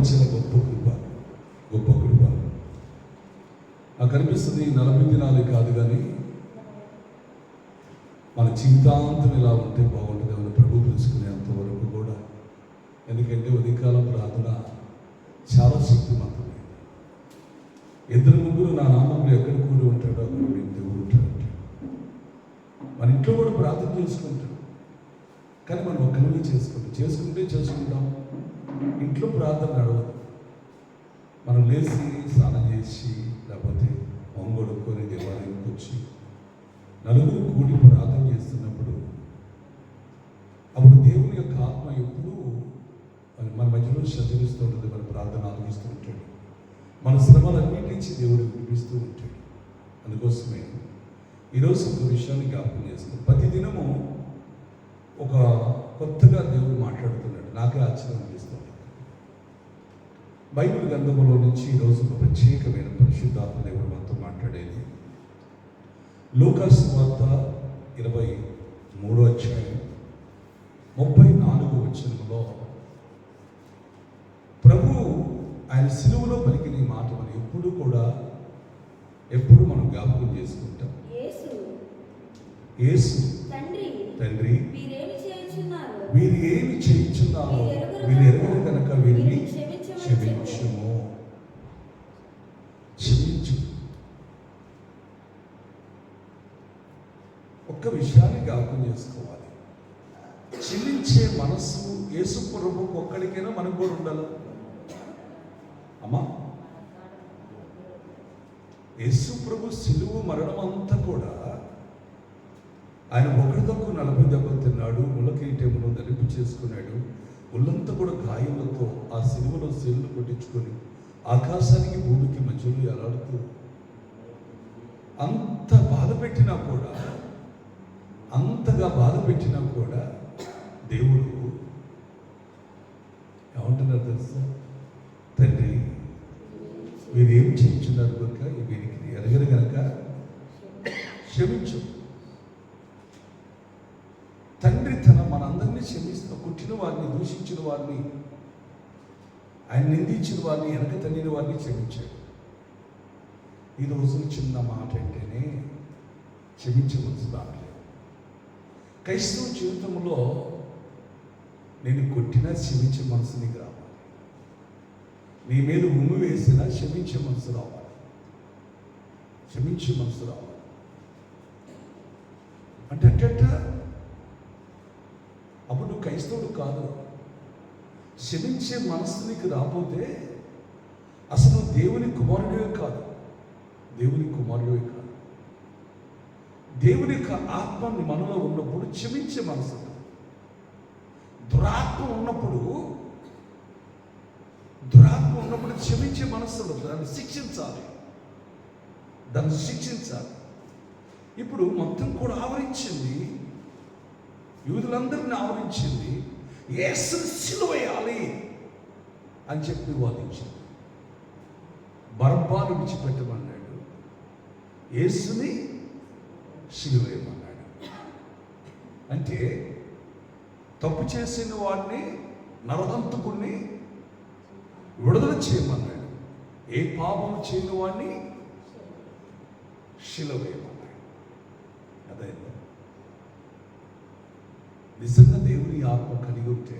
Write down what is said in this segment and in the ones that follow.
ఇచ్చిన గొప్ప కృప, గొప్ప కృప. నాకు అనిపిస్తుంది 40 దినాలు కాదు, కానీ మన జీవితాంతం ఇలా ఉంటే బాగుంటుంది అని ప్రభు తెలుసుకునేంత వరకు కూడా. ఎందుకంటే ఉదయకాలం ప్రార్థన చాలా శక్తివంతమైంది. 2-3 నా నామంలో ఎక్కడ కూడి ఉంటాడో అక్కడ దేవుడు ఉంటాడు. మన ఇంట్లో కూడా ప్రార్థన చేసుకుంటాడు, కానీ మనం ఒక్కరిని చేసుకుంటాం. ఇంట్లో ప్రార్థన నడవదు. మనం లేచి స్నానం చేసి లేకపోతే మొంగొడుక్కొని దేవాలయానికి వచ్చి నలుగురు కూడి ప్రార్థన చేస్తున్నప్పుడు అప్పుడు దేవుని యొక్క ఆత్మ ఎప్పుడూ మన మధ్యలో సంచరిస్తూ ఉంటుంది. మన ప్రార్థన ఆలోచిస్తూ ఉంటాడు. మన శ్రమలన్నిటి నుంచి దేవుడు వినిపిస్తూ ఉంటాడు. అందుకోసమే ఈరోజు ఒక విషయాన్ని జ్ఞాపకం చేస్తాను. ప్రతిదినము ఒక కొత్తగా దేవుడు మాట్లాడుతున్నాడు. నాకే ఆశ్చర్యం అనిపిస్తుంది. బైబిల్ గ్రంథంలో నుంచి ఈరోజు ఒక ప్రత్యేకమైన పరిశుద్ధాత్మ దేవుడు మనతో మాట్లాడేది. లూకాసు సువార్త 23వ అధ్యాయం 34వ వచనంలో ప్రభు ఆయన సిలువలో పలికిన ఈ మాట మనం ఎప్పుడు మనం జ్ఞాపకం చేసుకుంటాం. యేసు తండ్రి వీరు ఏమి చేయుచున్నారో వీరు ఎరుగరు కనుక వీరిని క్షమించుము. ఒక్క విషయాన్ని జ్ఞాపకం చేసుకోవాలి. క్షమించే మనస్సు యేసు ప్రభువుకు ఒక్కడికైనా మనకు కూడా ఉండాలి. అమ్మా, యేసు ప్రభు సిలువ మరణం అంతా కూడా ఆయన ఒకరి తక్కువ 40 దెబ్బలు తిన్నాడు. ముళ్ళకిరీటమును ధరింపు చేసుకున్నాడు. ఒళ్ళంతా కూడా గాయములతో ఆ సిలువలో శిలువను కొట్టించుకొని ఆకాశానికి భూమికి మధ్యలో ఎలాడుతూ అంతగా బాధ పెట్టినా కూడా దేవుడు ఏమంటున్నారు తెలుసా? తండ్రి వీరు ఏం చేయించున్నారు కనుక వీరికి ఎరగరు కనుక క్షమించు. తండ్రి మనందరినీ క్షమిస్తూ కొట్టిన వారిని, దూషించిన వారిని, ఆయన నిందించిన వారిని, వెనక తల్లిన వారిని క్షమించాడు. ఈ రోజు చిన్న మాట అంటేనే క్షమించవలసి రావట్లేదు. క్రైస్తవ జీవితంలో నేను కొట్టినా క్షమించే మనసు నీకు రావాలి. నీ మీద ఉమ్ము వేసినా క్షమించే మనసు రావాలి. అంటే అప్పుడు నువ్వు క్రైస్తవుడు కాదు. క్షమించే మనసు నీకు రాకపోతే అసలు దేవుని కుమారుడివే కాదు. దేవుని యొక్క ఆత్మ మనలో ఉన్నప్పుడు క్షమించే మనసు. దురాత్మ ఉన్నప్పుడు క్షమించే మనసు. దాన్ని శిక్షించాలి. ఇప్పుడు మొత్తం కూడా ఆవరించింది, యూదులందరిని ఆవరించింది. యేసుని సిలువ వేయాలి అని చెప్పి వాదించింది. బరబ్బాను విడిచిపెట్టమన్నాడు, యేసుని సిలువ వేయమన్నాడు. అంటే తప్పు చేసిన వాడిని, నరహంతకుణ్ణి విడుదల చేయమన్నాడు. ఏ పాపం చేయని వాడిని సిలువ వేయమన్నాడు. అదే నిజంగా దేవుని ఆత్మ కలిగి ఉంటే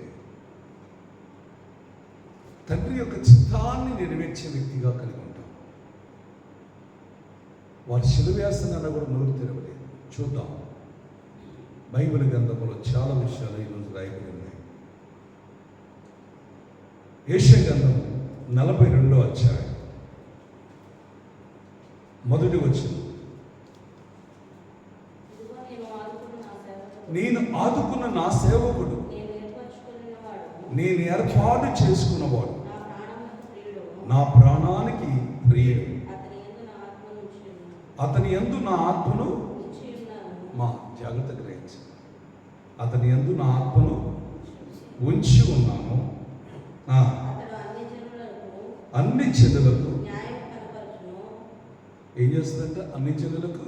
తండ్రి యొక్క చిత్తాన్ని నెరవేర్చే వ్యక్తిగా కలిగి ఉంటాం. వారి శిలువేసనన్నా కూడా నోరు తెరవలేదు. చూద్దాం, బైబిల్ గ్రంథంలో చాలా విషయాలు ఈరోజు రాయబడి ఉన్నాయి. యెషయా గ్రంథం 42వ అధ్యాయం 1వ వచనం. నేను ఆదుకున్న నా సేవకుడు, నేను ఏర్పాటు చేసుకున్నవాడు, నా ప్రాణానికి ప్రియుడు, అతని యందు నా ఆత్మను జాగ్రత్త గ్రహించి అతని యందు నా ఆత్మను ఉంచి ఉన్నాను. అన్ని జనులకు ఏం చేస్తుందంటే అన్ని జనులకు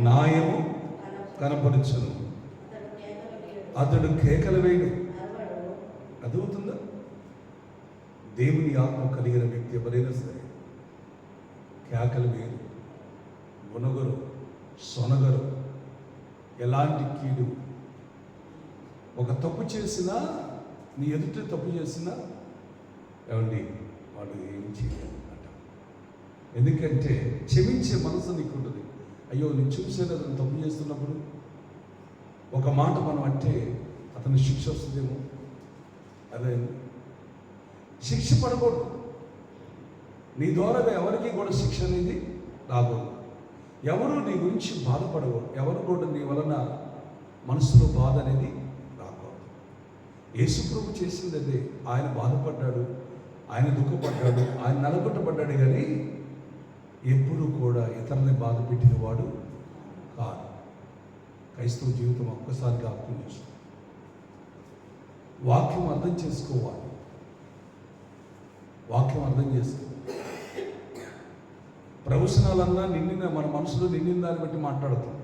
న్యాయము కనపరచును. అతడు కేకలు వేయడు. అదవుతుందా? దేవుని ఆత్మ కలిగిన వ్యక్తి ఎవరైనా సరే కేకలు వేరు, గునగరు, సొనగరు, ఎలాంటి కీడు. ఒక తప్పు చేసినా, నీ ఎదుట తప్పు చేసినా ఏమండి వాడు ఏం చేయలేదు అంట. ఎందుకంటే క్షమించే మనసు నీకు ఉంటుంది. అయ్యో నేను చూసేది అతను తప్పు చేస్తున్నప్పుడు ఒక మాట మనం అంటే అతని శిక్ష వస్తుందేమో, అదే శిక్ష పడకూడదు. నీ ద్వారా ఎవరికి కూడా శిక్ష అనేది రాకూడదు. ఎవరు నీ గురించి బాధపడకూడదు. ఎవరు కూడా నీ వలన మనసులో బాధ అనేది రాకూడదు. యేసు ప్రభు చేసింది అదే. ఆయన బాధపడ్డాడు, ఆయన దుఃఖపడ్డాడు, ఆయన నలగొట్టబడ్డాడు, కానీ ఎప్పుడు కూడా ఇతరులని బాధ పెట్టిన వాడు కాదు. క్రైస్తవ జీవితం ఒక్కసారి జ్ఞాపకం చేసుకో. వాక్యం అర్థం చేసుకోవాలి. వాక్యం అర్థం చేసుకో. ప్రవచనాలన్నా నిండిన మన మనసులో నిండిన దాన్ని బట్టి మాట్లాడుతాం.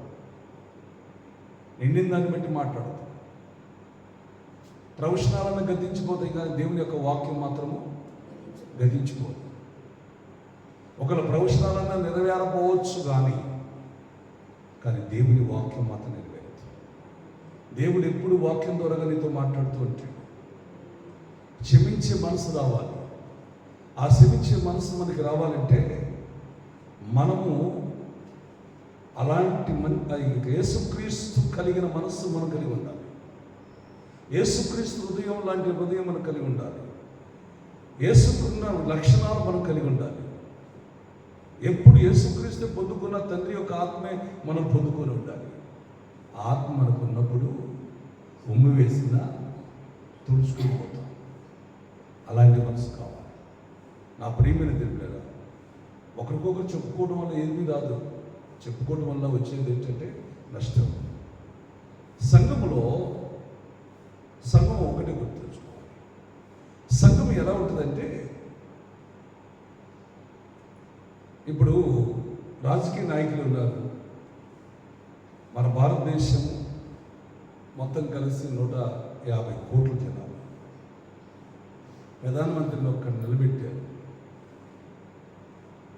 నిండిన దాన్ని బట్టి మాట్లాడుతాం. ప్రవచనాలన్నా గతించిపోతాయి, కానీ దేవుని యొక్క వాక్యం మాత్రము గతించిపోదు. ఒకవేళ ప్రవచనాలన్నా నెరవేరపోవచ్చు కానీ దేవుని వాక్యం మాత్రం నెరవేరుతుంది. దేవుడు ఎప్పుడు వాక్యం ద్వారా నీతో మాట్లాడుతూ ఉంటాడు. క్షమించే మనసు రావాలి. ఆ క్షమించే మనసు మనకి రావాలంటే మనము అలాంటి యేసుక్రీస్తు కలిగిన మనస్సు మనం కలిగి ఉండాలి. యేసుక్రీస్తు హృదయం లాంటి హృదయం మనం కలిగి ఉండాలి. యేసుకున్న లక్షణాలు మనం కలిగి ఉండాలి. ఎప్పుడు యేసుక్రీస్తు పొందుకున్న తండ్రి యొక్క ఆత్మే మనం పొందుకొని ఉండాలి. ఆత్మ మనకు ఉన్నప్పుడు ఉమ్మి వేసినా తుడుచుకుని పోతాం. అలాంటి మనసు కావాలి. నా ప్రియమైన దేవుడా, ఒకరికొకరు చెప్పుకోవడం వల్ల ఏమీ రాదు. చెప్పుకోవడం వల్ల వచ్చేది ఏంటంటే నష్టం. సంఘం ఒకటే గుర్తుంచుకోవాలి. సంఘం ఎలా ఉంటుందంటే, ఇప్పుడు రాజకీయ నాయకులు ఉన్నారు. మన భారతదేశం మొత్తం కలిసి 150 కోట్ల జనాభా. ప్రధానమంత్రిని ఒక్కడు నిలబెట్టారు.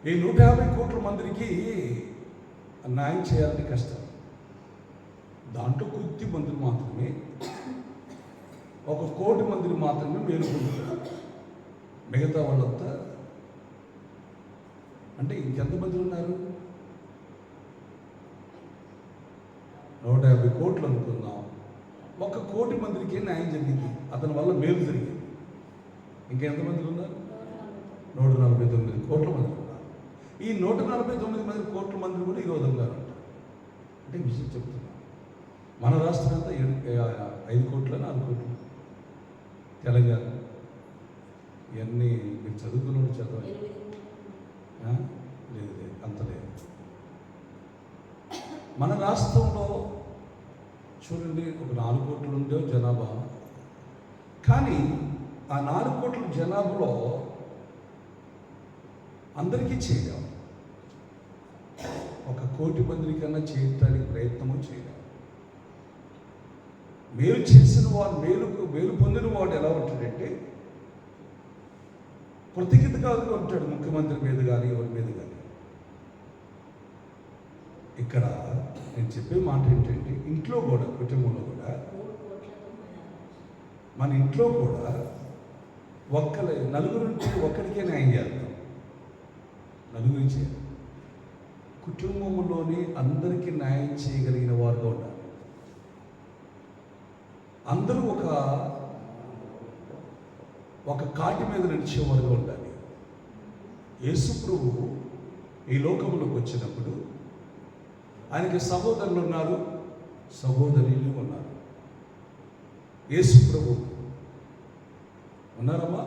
ఈ 150 కోట్ల మందికి న్యాయం చేయాలంటే కష్టం. దాంట్లో కొద్ది మందిని మాత్రమే, 1 కోటి మందిని మాత్రమే మేలు పొందుతారు. మిగతా వాళ్ళంతా అంటే ఇంకెంతమంది ఉన్నారు? 150 కోట్లు అనుకుందాం. 1 కోటి మందికి న్యాయం జరిగింది, అతని వల్ల మేలు జరిగింది. ఇంకెంతమంది ఉన్నారు? 149 కోట్ల మంది ఉన్నారు. ఈ 149 కోట్ల మంది కూడా ఈ విధంగా ఉంటారు. అంటే విషయం చెప్తున్నా. మన రాష్ట్రం అంతా 5 కోట్ల 4 కోట్లు. తెలంగాణ ఇవన్నీ మీరు చదువుకున్న చదవాలి. లేదు అంత లేదు. మన రాష్ట్రంలో చూడండి, ఒక 4 కోట్లు ఉండే జనాభా. కానీ ఆ 4 కోట్ల జనాభాలో అందరికీ చేయలేం. 1 కోటి మంది కన్నా చేయటానికి ప్రయత్నము చేయలేం. మేలు చేసిన వాడు, మేలు పొందిన వాడు ఎలా ఉంటాడంటే కృతజ్ఞతగా ఉంటాడు. ముఖ్యమంత్రి మీద కానీ ఎవరి మీద కానీ. ఇక్కడ నేను చెప్పే మాట ఏంటంటే, ఇంట్లో కూడా, కుటుంబంలో కూడా, మన ఇంట్లో కూడా నలుగురుంటే ఒక్కడికే న్యాయం చేస్తాం. నలుగురు చేయాలి. కుటుంబంలోని అందరికీ న్యాయం చేయగలిగిన వారుగా ఉండాలి. అందరూ ఒక కాటి మీద నడిచేవారుగా ఉండాలి. యేసు ప్రభు ఈ లోకంలోకి వచ్చినప్పుడు ఆయనకి సహోదరులు ఉన్నారు, సహోదరులు ఉన్నారు. యేసు ప్రభు ఉన్నారమ్మా?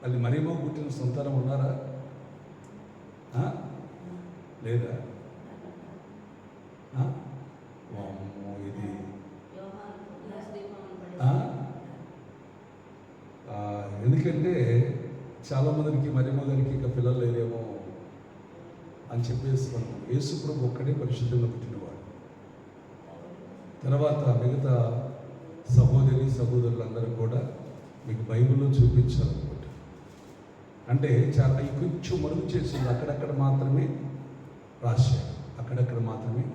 అది మరేమో పుట్టిన సంతానం ఉన్నారా? లేదా? ఇది ఎందుకంటే చాలామందికి మరేమో గారికి ఇక పిల్లలు లేరేమో అని చెప్పేసి మనం, యేసు ప్రభు ఒక్కడే పరిశుద్ధంగా పుట్టినవాడు. తర్వాత మిగతా సహోదరులందరూ కూడా మీకు బైబిల్లో చూపించాలన్నమాట. అంటే చాలా కొంచెం మరుగు చేసింది, అక్కడక్కడ మాత్రమే రాశాడు, అక్కడక్కడ మాత్రమే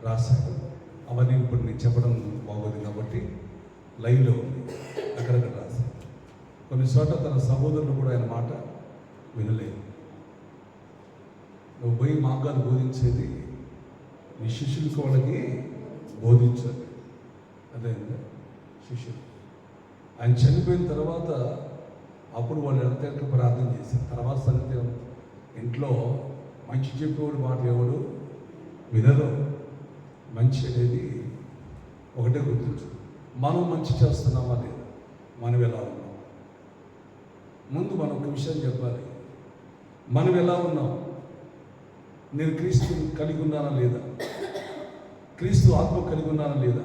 రాశాడు. అవన్నీ ఇప్పుడు నేను చెప్పడం బాగోదు కాబట్టి లైవ్లో ఉంది, అక్కడక్కడ రాశాడు. కొన్ని చోట్ల తన సహోదరులు కూడా ఆయన మాట వినలేదు. నువ్వు పోయి మార్గాలు బోధించేది నీ శిష్యులకు వాళ్ళకి బోధించాలి. అదే శిష్యులు ఆయన చనిపోయిన తర్వాత అప్పుడు వాళ్ళు ఎంత ప్రార్థన చేశారు. తర్వాత సంగతి ఇంట్లో మంచి చెప్పేవాడు మాట ఎవడు వినరు. మంచి అనేది ఒకటే గుర్తించు, మనం మంచి చేస్తున్నామా లేదా, మనం ఎలా ఉన్నాం. ముందు మనం ఒక విషయం చెప్పాలి, మనం ఎలా ఉన్నాం. నేను క్రీస్తు కలిగి ఉన్నానా లేదా, క్రీస్తు ఆత్మ కలిగి ఉన్నానా లేదా,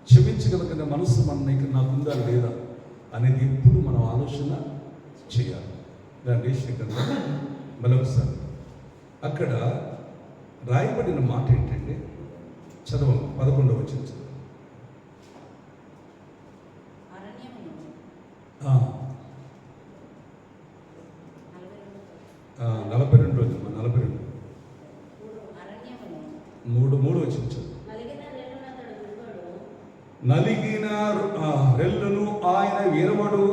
క్షమించగలిగిన మనస్సు నాకుందా లేదా అనేది ఎప్పుడు మనం ఆలోచన చేయాలి. దాని రేషికంగా మరొకసారి అక్కడ రాయబడిన మాట ఏంటంటే, చదవం 11వ వచనం చదవం. 42 రోజులు 42 3 వచనం చదువు. నలిగిన రెల్లును ఆయన వీరవడు,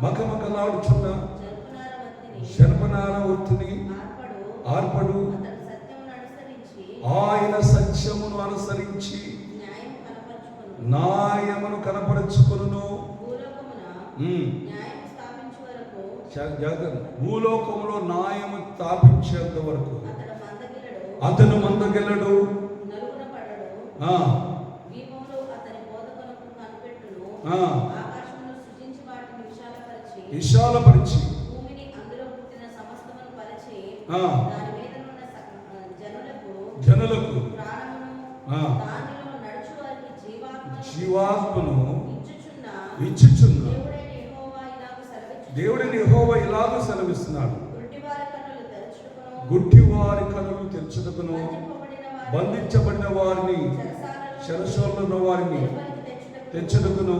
మకమకలాడుచున్న శర్పనార ఒత్తిని ఆర్పడు. ఆయన సత్యమును అనుసరించి న్యాయమును కనపరచుకొనును. భూలోకములో న్యాయము స్థాపించేంత వరకు అతను మందగెలడు. విశాలపరిచి జనులకు జీవాత్మను ఇచ్చుచున్న దేవుడిని యెహోవా ఇలాగ సెలవిస్తున్నాడు. గుడ్డివారి కన్నులు తెరచుటకును, బంధించబడిన వారిని చెరసాలలో వారిని తెచ్చుటకును,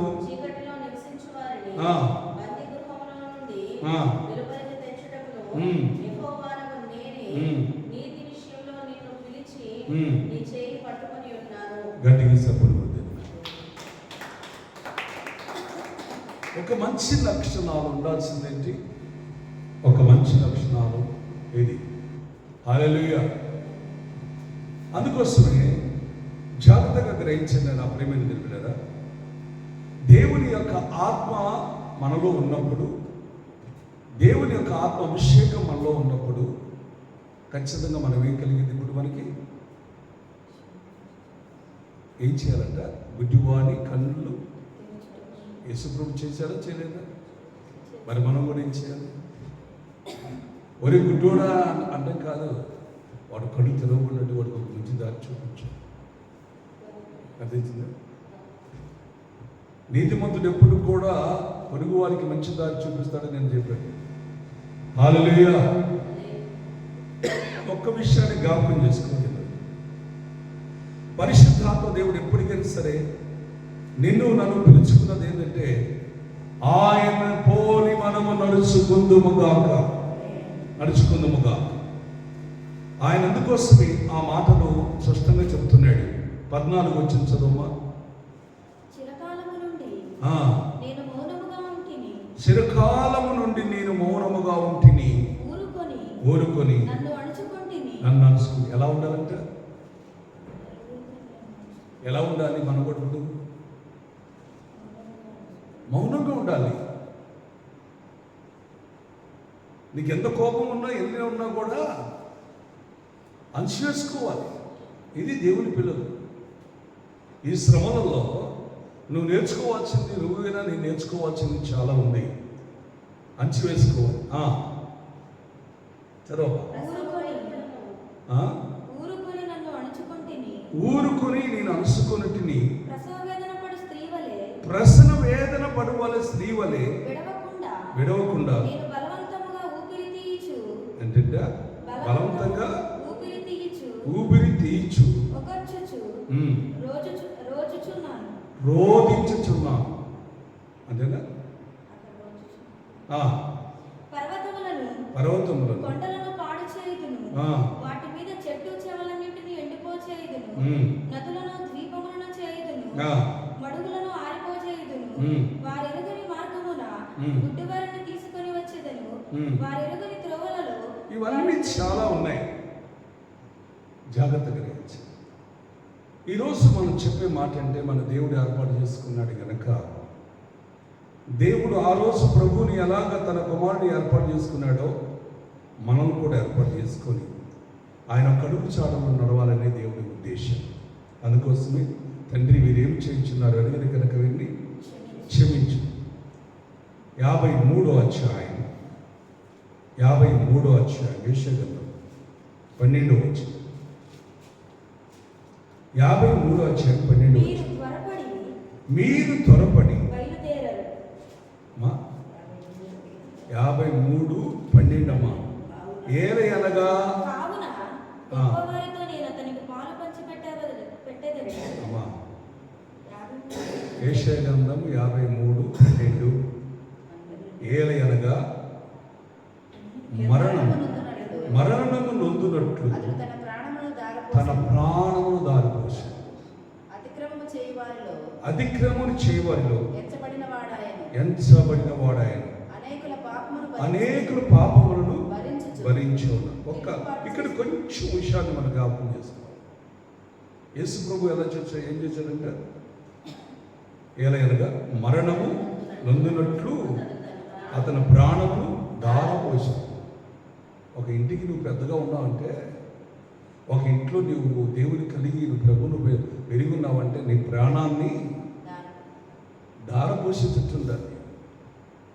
గట్టిగా సపోర్ట్. ఒక మంచి లక్షణాలు ఉండాల్సిందేంటి, ఒక మంచి లక్షణాలు ఇది. హల్లెలూయా. అందుకోసమే జాగ్రత్తగా గ్రహించండి నా ప్రేమని తెలిపినారా. దేవుని యొక్క ఆత్మ మనలో ఉన్నప్పుడు, దేవుని యొక్క ఆత్మ అభిషేకం మనలో ఉన్నప్పుడు ఖచ్చితంగా మనం ఏం కలిగింది. ఇప్పుడు మనకి ఏం చేయాలంట, గుడ్డివాని కన్నులు యేసుప్రభు చేశారా చేయలేదా? మరి మనం కూడా ఏం చేయాలి? ఒరే గుడ్డోడా అంటే కాదు, వాడు కళ్ళు తెరవకున్నట్టు వాడికి ఒక మంచి దారి చూపించు. అర్థించిందా? నీతిమంతుడు ఎప్పుడు కూడా పొరుగు వారికి మంచి దారి చూపిస్తాడని నేను చెప్పాను. హల్లెలూయా. ఒక్క విషయాన్ని జ్ఞాపకం చేసుకోవాలి. పరిశుద్ధాత్మ దేవుడు ఎప్పటికైనా సరే నిన్ను నన్ను పిలుచుకున్నది ఏంటంటే, ఆయన పోలి మనము నడుచుకుందుముగాక. ఆయన అందుకోసమే ఆ మాటను స్పష్టంగా చెప్తున్నాడు. 14 వచనం చదవమ్మా. చిరకాలము నుండి నేను మౌనముగా ఉంటిని, ఊరుకొని నన్ను అణుచుకుని. ఎలా ఉండాలంట, ఎలా ఉండాలి? మనం కూడా మౌనంగా ఉండాలి. నీకు ఎంత కోపం ఉన్నా ఎన్ని ఉన్నా కూడా అణచివేసుకోవాలి. ఇది దేవుని పిల్లలు. ఈ శ్రమలలో నువ్వు నేర్చుకోవాల్సింది, నువ్వైనా నేను నేర్చుకోవాల్సింది చాలా ఉంది. అణచివేసుకోవాలి. చదవ. ఊరుకొని నేను అణుచుకొనిటిని, ప్రసన వేదన పడువలే స్త్రీ వలె విడవకుండా. ఏంటంటే బలవంతంగా ఊపిరి తీయచ్చు, రోధించుచున్నాను. అంటే పర్వతములను కొండలను పాడు చేయుదును, వాటి మీద చెట్టు చేవలన్నింటినీ ఎండిపోచేయుదును, నదులను ద్వీపములను చేయుదును, మడుగులను ఆరిపోచేయుదును. వారెరుగని మార్గమున గుడ్డివారిని తీసుకొని వచ్చేదను, వారెరుగని త్రోవలలో. ఇవన్నీ చాలా ఉన్నాయి, జాగ్రత్తగా గ్రహించండి. ఈరోజు మనం చెప్పే మాట అంటే మన దేవుడు ఏర్పాటు చేసుకున్నాడు కనుక, దేవుడు ఆ రోజు ప్రభువుని ఎలాగ తన కుమారుని ఏర్పాటు చేసుకున్నాడో మనం కూడా ఏర్పాటు చేసుకొని ఆయన కడుపు చాడలో నడవాలనే దేవుడి ఉద్దేశం. అందుకోసమే తండ్రి మీరేం చేయించున్నారు అడిగిన కనుక వెళ్ళి క్షమించు. 53వ అధ్యాయం యెషయా గ్రంథం 12వ వచనం. 53వ అధ్యాయం 12వ వచనం. మీరు త్వరపడి 53:12 ఏలయనగా యెషయా గ్రంథం 53:12 ఏలయనగా మరణము నొందునట్లు తన ప్రాణమును దారిపోసి అతిక్రమము చేయవారిలో ఎంచబడిన వాడాయను, అనేకుల పాపములను భరించును. ఇక్కడ కొంచెం విషయాన్ని మనం జ్ఞాపకం చేసుకోవాలి. యేసు ప్రభు ఏం చేశాడంటే ఏలయనగా మరణము నొందినట్లు అతని ప్రాణమును దారపోసాడు. ఒక ఇంటికి నువ్వు పెద్దగా ఉన్నావంటే, ఒక ఇంట్లో నువ్వు దేవుని కలిగి నువ్వు ప్రభువును పెరుగున్నావంటే నీ ప్రాణాన్ని దారపోసేటట్టుండాలి.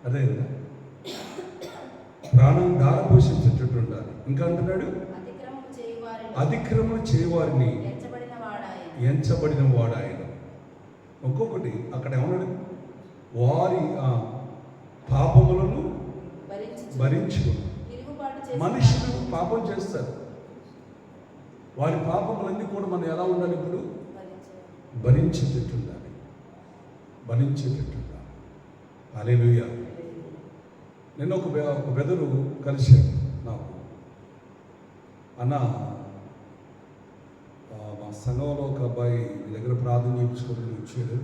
అదే కదా, ప్రాణం దారపోసేటట్టుండాలి. ఇంకా అంటున్నాడు అతిక్రమణ చేయవారిని ఎంచబడిన వాడాయన. ఇంకొకటి అక్కడ ఏమన్నాడు, వారి పాపములను భరించు. మనుషులు పాపం చేస్తారు, వారి పాపములన్నీ కూడా మనం ఎలా ఉండాలి? ఇప్పుడు భరించేటట్టుండాలి. హల్లెలూయా. నేను ఒక బెదరు కలిశాను నాకు, అన్న మా సంఘంలో ఒక అబ్బాయి మీ దగ్గర ప్రార్థన చేయించుకోవడానికి వచ్చాడు,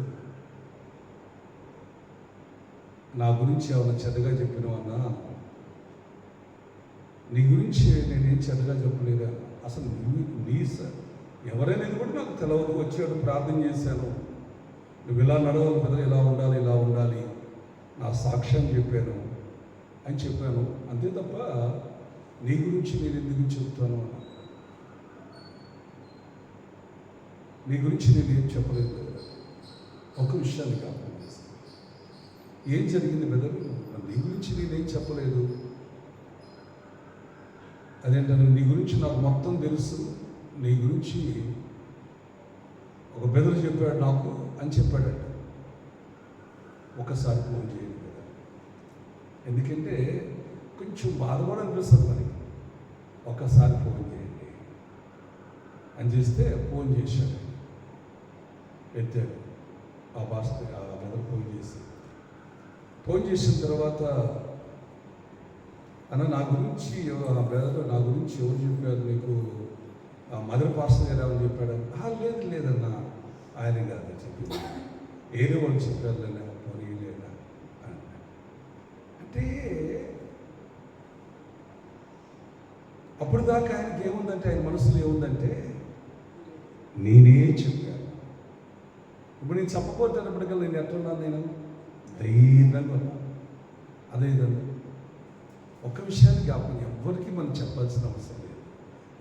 నా గురించి ఏమైనా చెడ్డగా చెప్పినావు అన్నా. నీ గురించి నేనేం చెడ్డగా చెప్పలేదా, అసలు నీ ఎవరైనా కూడా నాకు తెలవదు. వచ్చాడు, ప్రార్థన చేశాను, నువ్వు ఇలా నడవాలి కదా, ఇలా ఉండాలి నా సాక్ష్యం చెప్పాను అని చెప్పాను, అంతే తప్ప నీ గురించి నేను ఎందుకు చెప్తాను, నీ గురించి నేను ఏం చెప్పలేదు. ఒక విషయాన్ని జ్ఞాపకం చేస్తాను. ఏం జరిగింది బ్రదర్, నీ గురించి నేనేం చెప్పలేదు. అదేంటంటే నీ గురించి నాకు మొత్తం తెలుసు, నీ గురించి ఒక బ్రదర్ చెప్పాడు నాకు అని చెప్పాడట. ఒకసారి ఫోన్ చేయండి కదా, ఎందుకంటే కొంచెం బాధ కూడా అనిపిస్తుంది మనకి. ఒక్కసారి ఫోన్ చేయండి అని చేస్తే ఫోన్ చేశాడు, ఎత్తాడు. ఆ బ్రదర్ ఫోన్ చేసిన తర్వాత, అన్న నా గురించి బ్రదర్ నా గురించి ఎవరు చెప్పారు నీకు, మదర్ పాస్టర్ గారు ఏమని చెప్పాడు? లేదన్నా ఆయన కాదు చెప్పింది, ఏదో వాళ్ళు చెప్పారులేనా, పోనీ లేదా అంటే అప్పుడు దాకా ఆయనకి ఏముందంటే, ఆయన మనసులో ఏముందంటే నేనే చెప్పాను. ఇప్పుడు నేను చెప్పబోతున్నప్పటికల్లా నేను ఎట్లున్నాను, నేను ధైర్యంగా ఉన్నా. అదే విధంగా ఒక విషయాన్ని జ్ఞాపకం, ఎవరికి మనం చెప్పాల్సిన అవసరం లేదు,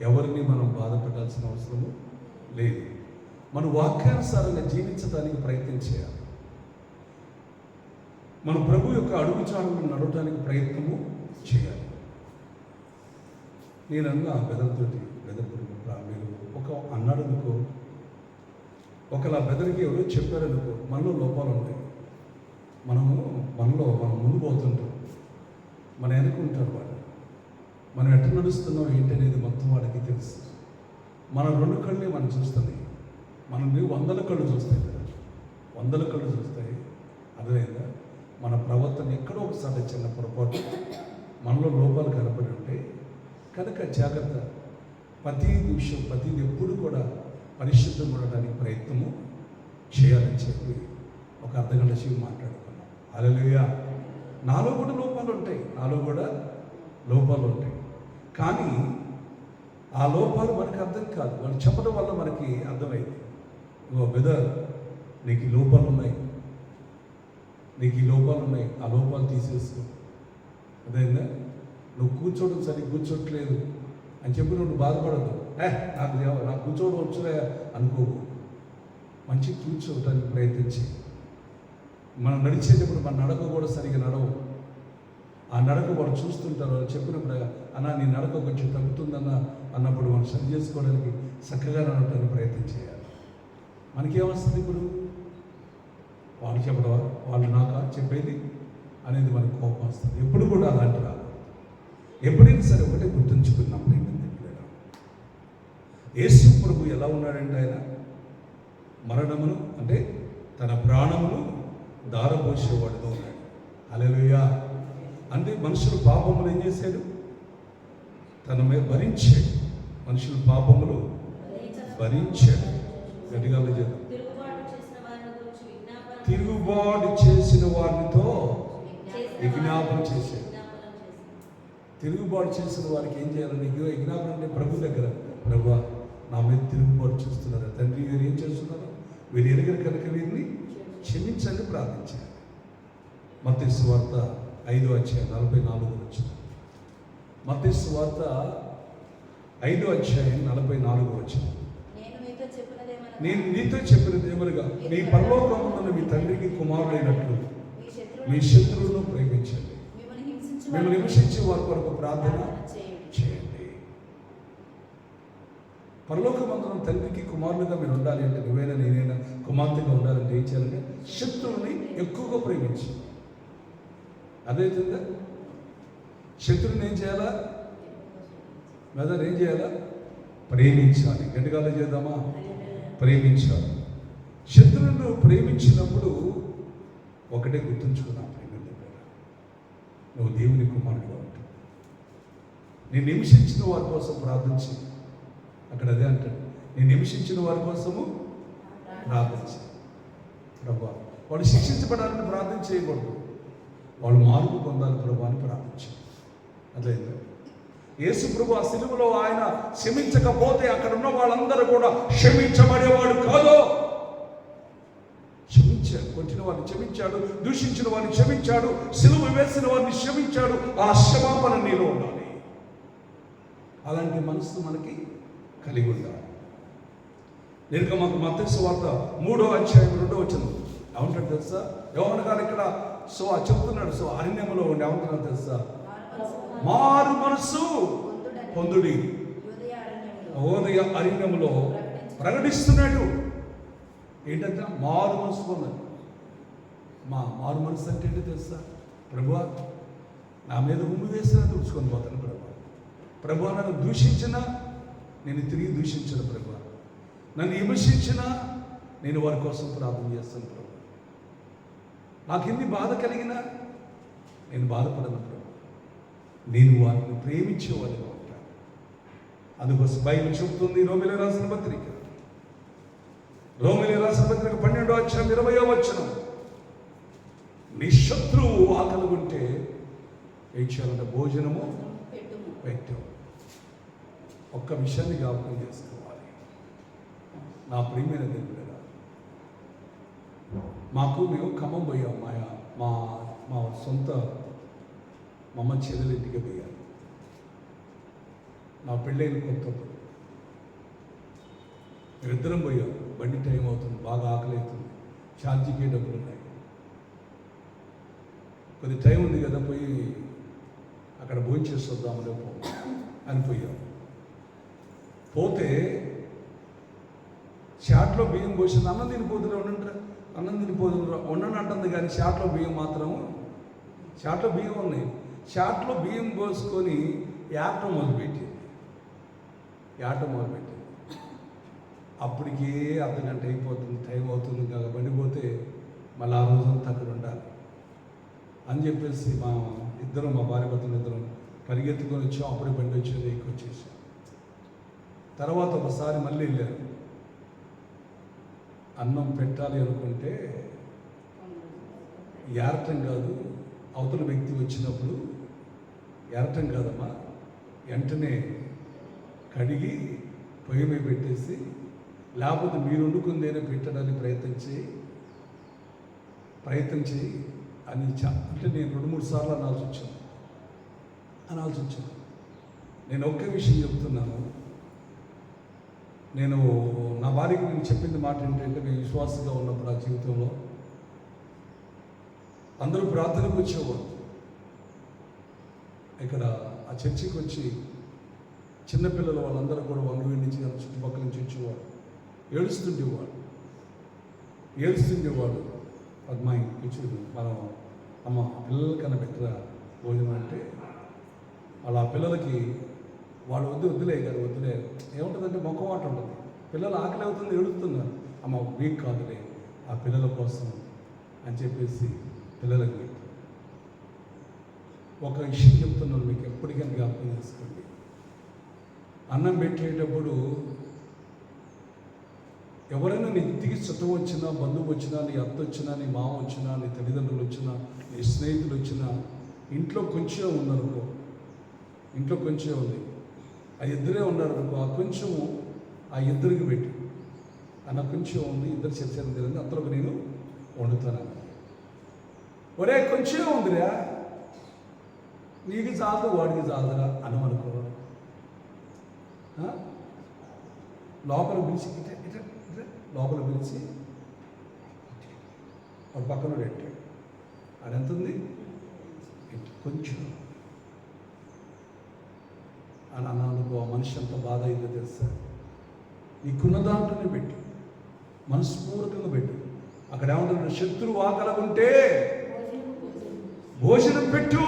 ఎవరిని మనం బాధపడాల్సిన అవసరము లేదు. మన వాక్యానుసారంగా జీవించడానికి ప్రయత్నం చేయాలి. మన ప్రభు యొక్క అడుగుచాడులను నడవడానికి ప్రయత్నము చేయాలి. నేనన్నా బెదర్తోటి మీరు ఒక అన్నాడు అనుకో, ఒకలా బెదరికి ఎవరో చెప్పారనుకో, మనలో లోపాలు ఉంటాయి. మనం ముందు పోతుంటాం, మన వెనుకుంటారు వాడు. మనం ఎట్లా నడుస్తున్నాం ఏంటనేది మొత్తం వాడికి తెలుసు. మన 2 కళ్ళే మనం చూస్తున్నాయి, మనం 100 కళ్ళు చూస్తాయి కదా, 100 కళ్ళు చూస్తాయి. అర్థమైందా? మన ప్రవర్తన ప్రవర్తన ఎక్కడో ఒకసారి చిన్న పొరపాటు మనలో లోపాలు కనపడి ఉంటాయి కనుక జాగ్రత్త. ప్రతి విషయం ప్రతిది ఎప్పుడు కూడా పరిశుద్ధంగా ఉండడానికి ప్రయత్నము చేయాలని చెప్పి ఒక అర్ధగంట సేపు మాట్లాడుకున్నాం. హల్లెలూయా. నాలో కూడా లోపాలు ఉంటాయి కానీ ఆ లోపాలు మనకు అర్థం కాదు, వాళ్ళు చెప్పడం వల్ల మనకి అర్థమైంది. ఓ బ్రదర్, నీకు ఈ లోపాలు ఉన్నాయి, ఆ లోపాలు తీసేసుకో. అదేందా, నువ్వు కూర్చోవడం సరిగ్గా కూర్చోట్లేదు అని చెప్పి నువ్వు బాధపడదు. నాకు కూర్చోవడం వచ్చురా అనుకోకు. మంచి కూర్చోవటానికి ప్రయత్నించి మనం నడిచేటప్పుడు మన నడక కూడా సరిగ్గా నడవు. ఆ నడక వాళ్ళు చూస్తుంటారు. వాళ్ళు చెప్పినప్పుడు అన్న నీ నడక కొంచెం తగ్గుతుందన్న అన్నప్పుడు మనం సరి చేసుకోవడానికి చక్కగా నడవటానికి ప్రయత్నం చేయాలి. మనకేమొస్తుంది ఇప్పుడు? వాళ్ళు చెప్పడం, వాళ్ళు నాకా చెప్పేది అనేది మనకు కోపం వస్తుంది. ఎప్పుడు కూడా అలాంటి రాదు. ఎప్పుడైనా సరే ఒకటే గుర్తుంచుకున్నప్పుడు ఏంటంటే, యేసు ప్రభు ఎలా ఉన్నాడంటే ఆయన మరణమును అంటే తన ప్రాణమును దారపోసేవాడుగా ఉన్నాడు. హల్లెలూయా. అంటే మనుషులు పాపములు ఏం చేశాడు? తన మీద భరించాడు. మనుషులు పాపములు భరించాడు. గట్టిగా చేద్దాం. తిరుగుబాటు చేసిన వారితో విజ్ఞాపన చేశాడు. తిరుగుబాటు చేసిన వారికి ఏం చేయాలి? నీకు విజ్ఞాపన అంటే ప్రభు దగ్గర, ప్రభువా నా మీద తిరుగుబాటు చేస్తున్నారు తండ్రి, వీరు ఏం చేస్తున్నారు, వీరు ఎరుగరు కనుక వీరిని క్షమించండి ప్రార్థించాలి. మత్తయి సువార్త 5:44. మత్తయి సువార్త 5:44. నేను నీతో చెప్పినది ఏమనగా, నీ పరలోకమందున్న మీ తండ్రికి కుమారుడైనట్లు మీ శత్రువులను ప్రేమించండి, మిమ్మల్ని హింసించే వారి కొరకు ప్రార్థన చేయండి. పరలోకమందున్న తండ్రికి కుమారులుగా మీరు ఉండాలి అంటే, నువ్వైనా నేనైనా కుమార్తెగా ఉండాలంటే ఏం చేయాలంటే శత్రువుని ఎక్కువగా ప్రేమించి. అదేవిధంగా శత్రువుని ఏం చేయాలా? ఏం చేయాలా? ప్రేమించాలి. గట్టిగా చేద్దామా? ప్రేమించాలి. శత్రువులను ప్రేమించినప్పుడు ఒకటే గుర్తుంచుకున్నాం, నువ్వు దేవుని కుమారుడుగా ఉంటావు. నేను హింసించిన వారి కోసం ప్రార్థించి, అక్కడ అదే అంటాడు, నేను హింసించిన వారి కోసము ప్రార్థించి. ప్రభా వాళ్ళు శిక్షించబడాలని ప్రార్థన చేయకూడదు, వాళ్ళు మార్పు పొందాలి ప్రభు అని ప్రార్థించాలి. అదే యేసు ప్రభు ఆ సిలువలో ఆయన క్షమించకపోతే అక్కడ ఉన్న వాళ్ళందరూ కూడా క్షమించబడేవాడు కాదు. క్షమించాడు, కొట్టిన వారిని క్షమించాడు, దూషించిన వారిని క్షమించాడు, సిలువ వేసిన వారిని క్షమించాడు. ఆ క్షమాపణ నీలో ఉండాలి. అలాంటి మనసు మనకి కలిగి ఉండాలి. నేను మాకు మత్తయి సువార్త 3:2 ఏమంటాడు తెలుసా? యోహాను గారు ఇక్కడ చెప్తున్నాడు. అరణ్యములో ఉండి ఏమంటున్నాడు తెలుసా? మారు మనసు పొందుడి. ఉదయ అరణ్యములో ప్రకటిస్తున్నాడు. ఏంటంటే మారు మనసు పొందండి. మారు మనసు అంటే ఏంటో తెలుసా? ప్రభువా నా మీద ఉమ్మి వేసినా తుడుచుకొని పోతాను ప్రభువా. ప్రభువా నన్ను దూషించినా నేను తిరిగి దూషించను ప్రభువా. నన్ను విమర్శించినా నేను వారి కోసం ప్రార్థన చేస్తాను ప్రభు. నాకు ఎన్ని బాధ కలిగినా నేను బాధపడను ప్రభు. నేను వారిని ప్రేమించేవాడిగా ఉంటాను. అందుకోసం బైబిల్ చెబుతుంది, రోమీయులకు రాసిన పత్రిక 12:20, నీ శత్రువు ఆకలి ఉంటే ఏం చేయాలంటే భోజనము పెట్టు. ఒక్క విషయాన్ని జ్ఞాపకం చేసుకోవాలి నా ప్రియమైన దేవుడా. మేము ఖమ్మం పోయాం. మా సొంత అమ్మ చెల్లెలు ఇంటికి పోయాను. నా పెళ్ళైన కొత్తప్పుడు మేమిద్దరం పోయాం. బండి టైం అవుతుంది, బాగా ఆకలి అవుతుంది, ఛార్జీకే డబ్బులు ఉన్నాయి. కొద్ది టైం ఉంది కదా, పోయి అక్కడ భోజనం చేసి వద్దామని అని పోయాం. పోతే షాట్లో బియ్యం పోసింది. అన్నం తినిపోతున్నా ఉండను అంటుంది, కానీ షాట్లో బియ్యం మాత్రము షాట్లో బియ్యం ఉన్నాయి. షాట్లో బియ్యం పోసుకొని యాటం మొదలుపెట్టింది. అప్పటికే అర్ధగంట అయిపోతుంది, టైం అవుతుంది కదా. బండిపోతే మళ్ళీ ఆ రోజంతా అక్కడ ఉండాలి. అని చెప్పేసి మా భార్య భర్తలు ఇద్దరం పరిగెత్తుకొని వచ్చాం. అప్పుడే బండి వచ్చేది వచ్చేసాం. తర్వాత ఒకసారి మళ్ళీ వెళ్ళారు. అన్నం పెట్టాలి అనుకుంటే ఏరటం కాదు, అవతల వ్యక్తి వచ్చినప్పుడు ఏరటం కాదమ్మా, వెంటనే కడిగి పొయ్యి మీద పెట్టేసి, లేకపోతే మీరు వండుకుందేనే పెట్టడానికి ప్రయత్నం చేయి అని అంటే నేను 2-3 సార్లు అనాల్సి వచ్చింది. నేను ఒక్క విషయం చెప్తున్నాను. నేను నా భార్యకి నేను చెప్పింది మాట ఏంటంటే, నేను విశ్వాసంగా ఉన్నప్పుడు ఆ జీవితంలో అందరూ ప్రార్థనకు వచ్చేవారు. ఇక్కడ ఆ చర్చికి వచ్చి చిన్నపిల్లలు వాళ్ళందరూ కూడా వంగవీడి నుంచి చుట్టుపక్కల నుంచి వచ్చేవాడు. ఏడుస్తుండేవాడు. పద్మాయి కూర్చుని మనం అమ్మ పిల్లలకన్నా పెట్టరా భోజనం అంటే, వాళ్ళ పిల్లలకి వాళ్ళు వద్దులే గారు వద్దులే ఏముంటుందంటే మొక్కమాట ఉంటుంది. పిల్లలు ఆకలి అవుతుంది, ఏడుస్తున్నారు. అమ్మ వీక్ కాదులే ఆ పిల్లల కోసం అని చెప్పేసి పిల్లలకి ఒక విషయం చెప్తున్నాను, మీకు ఎప్పటికైనా జ్ఞాపకం చేసుకోండి. అన్నం పెట్టేటప్పుడు ఎవరైనా నీ ఇంటికి చుట్టం వచ్చినా, బంధువు వచ్చినా, నీ అత్త వచ్చినా, నీ మామ వచ్చినా, నీ తల్లిదండ్రులు వచ్చినా, నీ స్నేహితులు వచ్చినా, ఇంట్లో కొంచెం ఉందనుకో, ఇంట్లో కొంచెం ఉంది, ఆ ఇద్దరే ఉన్నారు అనుకో, ఆ కొంచెము ఆ ఇద్దరికి పెట్టి, అన్న కొంచెం ఉంది, ఇద్దరు చర్చలు తెలియదు, అంతలోకి నేను వండుతాను. ఒరే కొంచెం ఉందిరా, నీకు చాలు వాడికి చాలురా అనమనుకో, లోపల పిలిచి లోపల పిలిచి వాడు పక్కన పెట్టాడు. ఆడెంత ఉంది కొంచెం అని అన్నానుకో, ఆ మనిషి ఎంత బాధ అయిందో తెలుసా. నీకున్న దాంట్లోనే పెట్టు, మనస్ఫూర్తిగా పెట్టు. అక్కడ ఏమంటున్నాడు, శత్రువు ఆకలకుంటే భోజనం పెట్టు,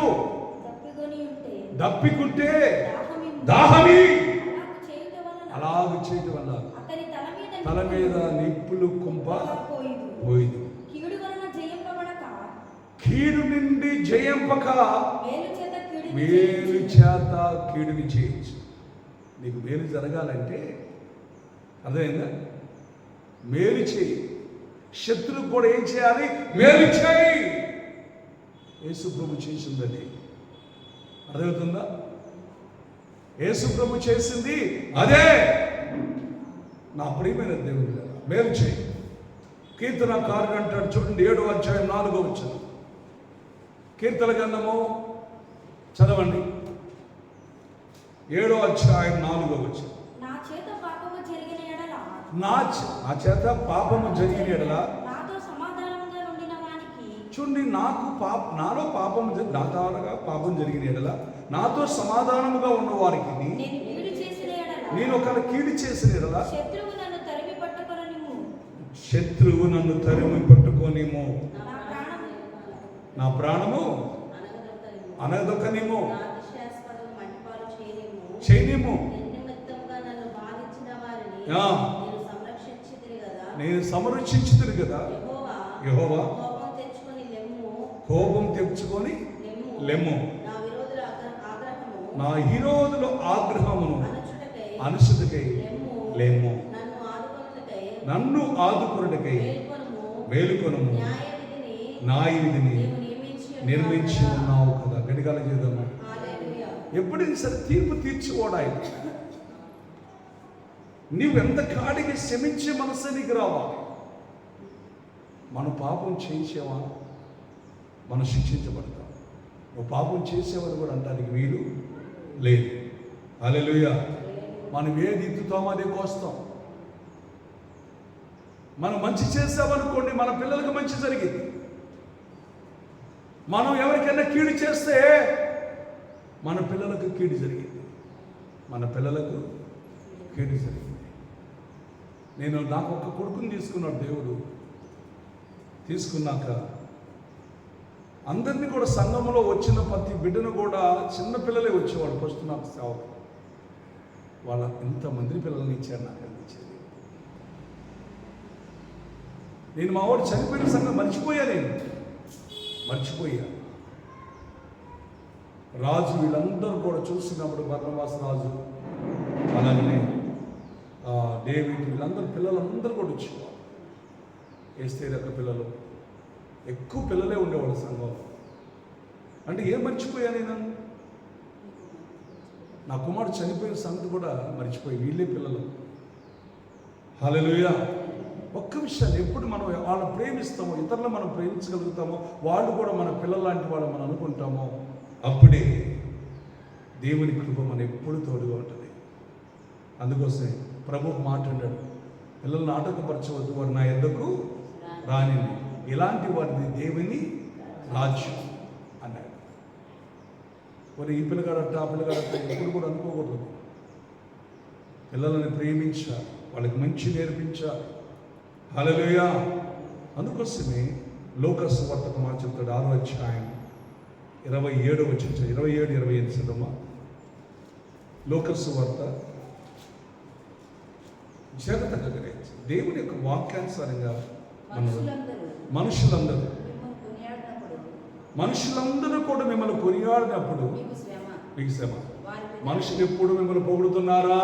దప్పికుంటే దాహమి. అలాగ చేయటం వల్ల తల మీద నిప్పులు కుంప పోయింది. కీడు నుండి జయింపక మేలు చేత కీడుని చేయొచ్చు. నీకు మేలు జరగాలంటే అర్థమైందా, మేలు చేయి. శత్రువు కూడా ఏం చేయాలి, మేలు చేయి. యేసు ప్రభు చేసిందని అర్థమవుతుందా? యేసు ప్రభు చేసింది అదే. నా ప్రియమైన దేవుడు, మేలు చేయి. కీర్తనకారుడు అంటాడు చూడండి, 7వ అధ్యాయం 4వ వచనం. కీర్తన గ్రంథము చదవండి, 7వ అధ్యాయం 4వ వచనం. నా చేత పాపము జరిగిన ఎడల చూడండి, నాలో పాపం జరిగిన ఎడల నాతో సమాధానముగా ఉన్న వారికి నేను ఒకవేళ కీడు చేసిన ఎడల శత్రువు నన్ను తరిమి పట్టుకోనిమో, నా ప్రాణము అనగదొక్కనిమో చేయనిమో. నేను సంరక్షించుతును కదా. యెహోవా కోపం తెచ్చుకొని లెమ్ము, నా విరోధుల ఆగ్రహమును అనుసృతకై లేము, నన్ను ఆదుకొనుటకై మేలుకొనుము, న్యాయ విధిని నిర్మించి ఉన్నావు కదా. గడిగాల చేద్దామా. ఎప్పుడైనా సరే తీర్పు తీర్చుకోవడాయి. నీవెంత కాడికి క్షమించే మనసు నీకు రావాలి. మనం పాపం చేసేవా, మనం శిక్షించబడతాం. నువ్వు పాపం చేసేవని కూడా అంటానికి వీలు లేదు. హల్లెలూయా. మనం ఏది ఇత్తుతామో అదే కోస్తాం. మనం మంచి చేసామనుకోండి, మన పిల్లలకు మంచి జరిగింది. మనం ఎవరికైనా కీడు చేస్తే మన పిల్లలకు కీడు జరిగింది. నాకు ఒక కొడుకుని తీసుకున్నాడు దేవుడు. తీసుకున్నాక అందరినీ కూడా సంఘంలో వచ్చిన ప్రతి బిడ్డను కూడా చిన్నపిల్లలే వచ్చేవాడు. ఫస్ట్ నాకు సేవకు వాళ్ళ ఇంతమంది పిల్లల్ని ఇచ్చారు. నాకు అనిపించేది, నేను మా వాడు చనిపోయిన సంగతి మర్చిపోయా. రాజు వీళ్ళందరూ కూడా చూసినప్పుడు బర్నబాస్ రాజు అలాగే డేవిడ్ వీళ్ళందరూ పిల్లలందరూ కూడా వచ్చేవారు. ఎస్తేరు యొక్క పిల్లలు ఎక్కువ పిల్లలే ఉండేవాళ్ళు సంఘం. అంటే ఏం మర్చిపోయా నేను? నా కుమారుడు చనిపోయిన సంగతి కూడా మర్చిపోయి వీళ్ళే పిల్లలు. హల్లెలూయా. ఒక్క విషయాన్ని ఎప్పుడు మనం వాళ్ళని ప్రేమిస్తామో, ఇతరులను మనం ప్రేమించగలుగుతామో, వాళ్ళు కూడా మన పిల్లల లాంటి వాళ్ళు మనం అనుకుంటామో, అప్పుడే దేవుని కృప మన ఎప్పుడు తోడుగా ఉంటుంది. అందుకోసమే ప్రభు మాట్లాడాడు, పిల్లల్ని ఆటంకపరచవద్దు, వారు నా యొద్దకు రాని, ఇలాంటి వారిని దేవుని రాజ్యం అన్నాడు. మరి ఈ పిల్లగాడట ఆ పిల్లగాడట ఎప్పుడు కూడా అనుకోకూడదు. పిల్లలని ప్రేమించాలి, వాళ్ళకి మంచి నేర్పించాలి. హల్లెలూయా. అందుకోసమే లోకస్ వార్తకు మాట చెప్తాడు 6వ అధ్యాయం 27వ వచనం 27-28 చదవమా. లోకస్ వార్త జాగ్రత్తగా గ్రహించి దేవుని యొక్క వాక్యానుసారంగా మనుషులందరూ కూడా మిమ్మల్ని కొనియాడినప్పుడు మీకు శ్రమ. మనుషులు ఎప్పుడు మిమ్మల్ని పొగుడుతున్నారా?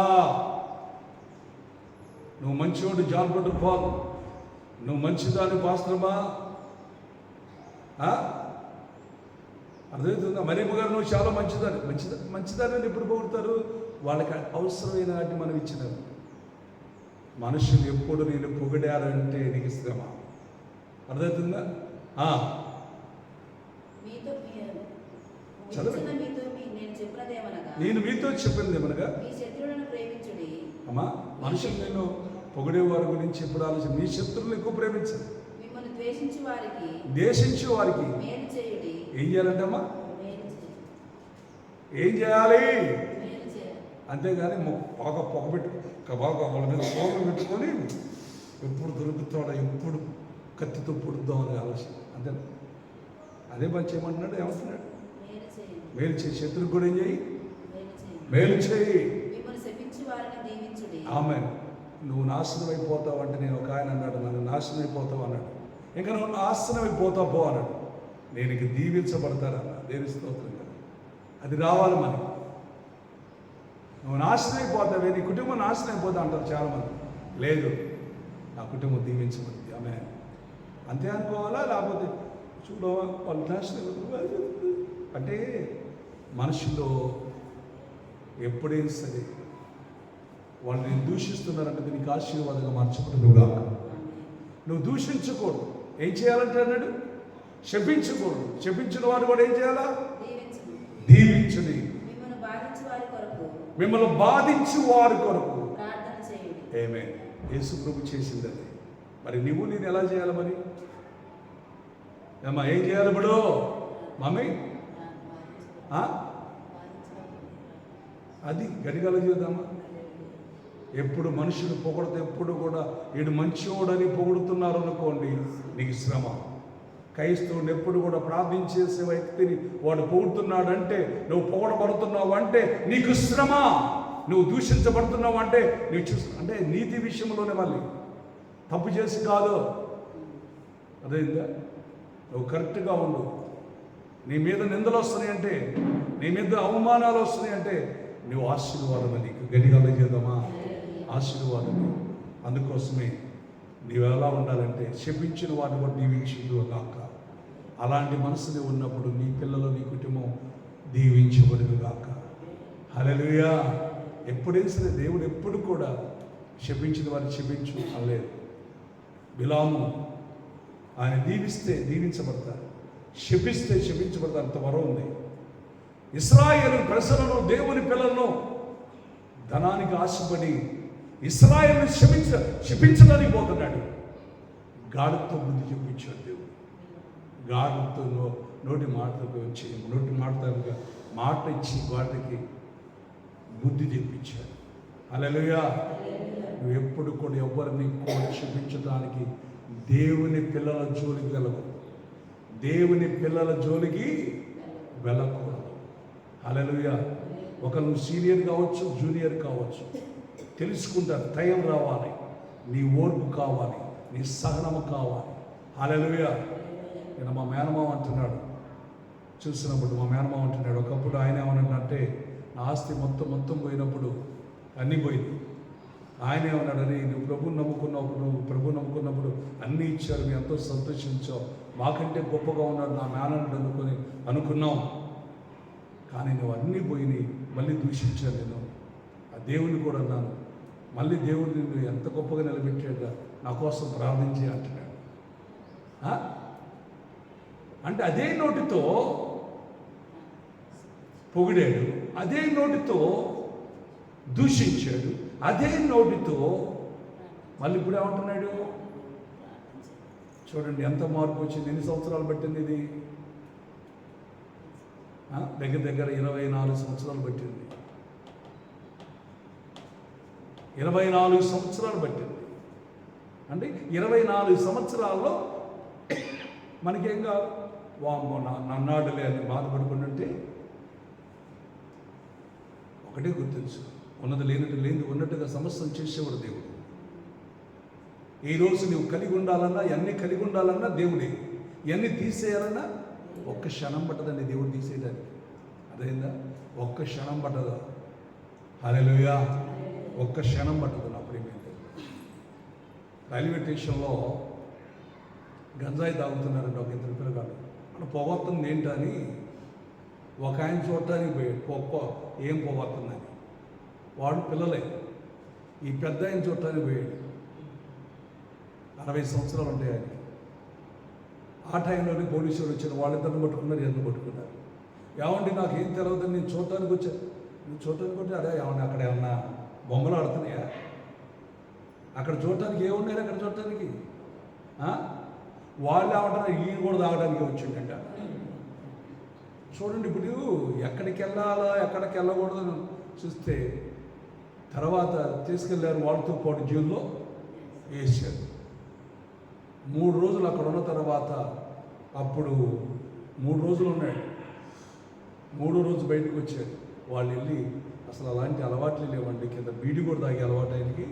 నువ్వు మంచివాడు జాన్ పట్టు పాల్, నువ్వు మంచిదాని పాస్త్రమా, అర్థమవుతుందా? మరేమ్మ గారు నువ్వు చాలా మంచిదాన్ని ఎప్పుడు పొగుడతారు? వాళ్ళకి అవసరమైన వాటిని మనం ఇచ్చినారు. మనుషులు ఎప్పుడు నేను పొగిడారంటే నీకు శ్రమ. అర్థమవుతుందా? నేను మీతో చెప్పింది ఏమనగా, అమ్మా మనుషులు నేను పొగిడే వారి గురించి ఎప్పుడు ఆలోచన, నీ శత్రువులు ఎక్కువ ప్రేమించండి, ద్వేషించే వారికి ఏం చేయాలంటమ్మా? ఏం చేయాలి? అంతేగాని బాగా బాగా వాళ్ళ మీద కోపం పెట్టుకొని ఎప్పుడు దొరుకుతాడో, ఎప్పుడు కత్తితో పొడుద్దామని ఆలోచన. అంతే. అదే పని చేయమంటున్నాడు. ఏమంటున్నాడు? మేలు చేయి, శత్రువుకు కూడా ఏం చేయి? మేలు చేయి. ఆమె నువ్వు నాశనం అయిపోతావు అంటే, నేను ఒక ఆయన అన్నాడు, నన్ను నాశనం అయిపోతావు అన్నాడు. ఇంకా నువ్వు నాశనం అయిపోతావు పో అన్నాడు. నేను ఇక దీవించబడతానన్నా. దేవుని స్తోత్రం కదా. అది రావాలి మనకి. నువ్వు నాశనం అయిపోతావే, నీ కుటుంబం నాశనం అయిపోతా అంటారు చాలామంది. లేదు, నా కుటుంబం దీవించబడింది. ఆమె అంతే అనుకోవాలా? లేకపోతే చూడవా వాళ్ళు నాశనం అంటే మనుషుల్లో ఎప్పుడైనా సరే వాళ్ళని దూషిస్తున్నారంటే నీకు ఆశీర్వాదంగా మార్చబడును గాక. నువ్వు దూషించకూడదు. ఏం చేయాలంటే అన్నాడు? శపించకూడదు. శపించిన వారు కూడా ఏం చేయాలా? దీవించుడి. మిమ్మల్ని బాధించి వారి కొరకు ఏమే యేసు ప్రభు చేసింది అది. మరి నువ్వు నేను ఎలా చేయాలి మరి? ఏమ్మా ఏం చేయాలి ఇప్పుడు మమ్మీ? అది గడిగల చేద్దామా? ఎప్పుడు మనుషులు పొగడితే ఎప్పుడు కూడా వీడు మంచివాడని పొగుడుతున్నారు అనుకోండి, నీకు శ్రమ. క్రైస్తవుని ఎప్పుడు కూడా ప్రార్థించేసే వ్యక్తిని వాడు పొగుడుతున్నాడంటే, నువ్వు పొగడబడుతున్నావు అంటే నీకు శ్రమ. నువ్వు దూషించబడుతున్నావు అంటే నీకు అంటే నీతి విషయంలోనే మళ్ళీ తప్పు చేసి కాదు. అదేందా? నువ్వు కరెక్ట్గా ఉండు. నీ మీద నిందలు వస్తున్నాయి అంటే, నీ మీద అవమానాలు వస్తున్నాయి అంటే నువ్వు ఆశీర్వాదమే. నీకు గడిగల చేద్దామా? ఆశీర్వాదమే. అందుకోసమే నీవు ఎలా ఉండాలంటే, శపించిన వాడిని కూడా దీవించుదు గాక. అలాంటి మనసుని ఉన్నప్పుడు నీ పిల్లలు, నీ కుటుంబం దీవించబడును గాక. హల్లెలూయా. ఎప్పుడైనా సరే దేవుడు ఎప్పుడు కూడా శపించిన వారిని శపించు అనలేదు. బిలాము ఆయన దీవిస్తే దీవించబడతారు, శపిస్తే శపించబడతారు. అంత వరం ఉంది. ఇశ్రాయేలు ప్రజలను, దేవుని పిల్లలను ధనానికి ఆశపడి ఇశ్రాయేలును శపించడానికి పోతున్నాడు. గాడితో బుద్ధి చెప్పించాడు దేవుడు. గాడితో నోటి మాటలకు వచ్చి మాట ఇచ్చి వాటికి బుద్ధి చెప్పించాడు. హల్లెలూయా. నువ్వు ఎప్పుడు కూడా ఎవరిని కూడా శపించడానికి దేవుని పిల్లల జోలికి వెళ్ళకు. దేవుని పిల్లల జోలికి వెళ్ళకూడదు. హల్లెలూయా. ఒకరు సీనియర్ కావచ్చు, జూనియర్ కావచ్చు, తెలుసుకుంటారు. టైం రావాలి, నీ ఓర్పు కావాలి, నీ సహనము కావాలి. హల్లెలూయా. నేను మా మేనమామ అంటున్నాడు, చూసినప్పుడు మా మేనమామ అంటున్నాడు, ఒకప్పుడు ఆయన ఏమన్నాడంటే నా ఆస్తి మొత్తం పోయినప్పుడు అన్నీ పోయింది. ఆయన ఏమన్నాడని, నువ్వు ప్రభుని నమ్ముకున్నప్పుడు అన్నీ ఇచ్చారు, మేము ఎంతో సంతోషించావు, మాకంటే గొప్పగా ఉన్నాడు నా మేనన్నాడు అనుకున్నాం. కానీ నువ్వు అన్నీ పోయినాయి, మళ్ళీ దూషించాను నేను. ఆ దేవుని కూడా అన్నాను, మళ్ళీ దేవుడు నిన్ను ఎంత గొప్పగా నిలబెట్టాడు, నా కోసం ప్రార్థించి అంటున్నాడు. అంటే అదే నోటితో పొగిడాడు, అదే నోటితో దూషించాడు, అదే నోటితో మళ్ళీ ఇప్పుడు ఏమంటున్నాడు. చూడండి ఎంత మార్పు వచ్చింది, ఎన్ని సంవత్సరాలు పట్టింది ఇది? దగ్గర 24 సంవత్సరాలు పట్టింది. 24 సంవత్సరాలు పట్టింది. అంటే 24 సంవత్సరాల్లో మనకేం కాదు, వామ్మో నన్నాడులే అని బాధపడుకుంటుంటే ఒకటే గుర్తించు, ఉన్నది లేనిది ఉన్నట్టుగా సమస్యను చేసేవాడు దేవుడు. ఈరోజు నువ్వు కలిగి ఉండాలన్నా, ఎన్ని కలిగి ఉండాలన్నా దేవుడే, ఎన్ని తీసేయాలన్నా ఒక్క క్షణం పట్టదండి దేవుడు తీసేయడానికి. అదేందా? ఒక్క క్షణం పట్టదా? హల్లెలూయా! ఒక్క క్షణం పట్టదు. నా ప్రియమైనది, రైల్వే స్టేషన్లో గంజాయి తాగుతున్నారండి ఒక ఇద్దరు పిల్లగాడు. మన పొగొస్తుంది ఏంటని ఒక ఆయన చూడటానికి పోయాడు, ఏం పొగొస్తుందని. వాడు పిల్లలే, ఈ పెద్ద ఆయన చూడటానికి పోయాడు. 60 సంవత్సరాలు ఉంటాయి ఆయనకి. ఆ టైంలోనే పోలీసులు వచ్చారు, వాళ్ళిద్దరిని పట్టుకున్నారు, ఎందుకు పట్టుకున్నారు. ఏమండి నాకేం తెలియదని నేను చూడటానికి వచ్చాను. నువ్వు చూడటానికి వచ్చి అదే ఏమన్నా అక్కడ ఏమన్నా బొమ్మలు ఆడుతున్నాయా? అక్కడ చూడటానికి ఏమున్నాయి? అక్కడ చూడటానికి వాళ్ళు ఏమంటారు, ఈయన కూడా తాగడానికి వచ్చిండంట. చూడండి, ఇప్పుడు ఎక్కడికి వెళ్ళాలా ఎక్కడికి వెళ్ళకూడదని చూస్తే తర్వాత తీసుకెళ్ళారు, వాళ్ళతో పాటు జైల్లో వేసారు. 3 రోజులు అక్కడ ఉన్న తర్వాత అప్పుడు 3 రోజులు ఉన్నాడు. 3వ రోజు బయటకు వచ్చారు. వాళ్ళు వెళ్ళి అసలు అలాంటి అలవాట్లు లేవండి, కింద బీడి కూడా తాగే అలవాటు ఆయనకి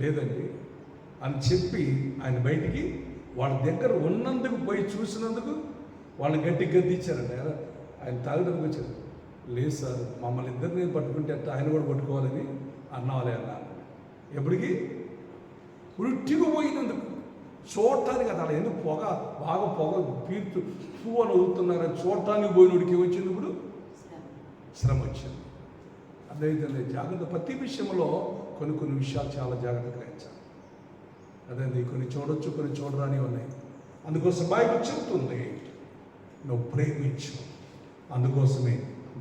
లేదండి అని చెప్పి ఆయన బయటికి వాళ్ళ దగ్గర ఉన్నందుకు పోయి చూసినందుకు వాళ్ళని గద్దిచ్చారండి. ఆయన తాగడానికి వచ్చారు. లేదు సార్, మమ్మల్ని ఇద్దరిని పట్టుకుంటే అట్లా ఆయన కూడా పట్టుకోవాలని అన్నావాలే అన్నారు. ఎప్పటికీ ఉట్టిగా పోయినందుకు చూడటానికి అలా ఎందుకు బాగా పొగ పీర్చు పువ్వు అని వదులుతున్నారని చూడటానికి పోయినోడికి వచ్చింది. ఇప్పుడు శ్రమ వచ్చింది. అదైతే జాగ్రత్త, ప్రతి విషయంలో కొన్ని విషయాలు చాలా జాగ్రత్తగా గ్రహించాలి. అదే కొన్ని చూడొచ్చు, కొన్ని చూడరాని ఉన్నాయి. అందుకోసం బైబిల్ చెబుతుంది, నువ్వు ప్రేమించు. అందుకోసమే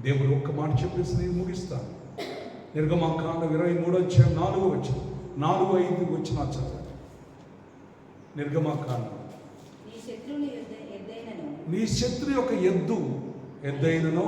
దేవుడు ఒక్క మాట చెప్పేసి నేను ముగిస్తాను. నిర్గమకాండం 23:4 4-5 వచ్చిన చదవండి. నిర్గమకాండం, నీ శత్రు యొక్క ఎద్దైనను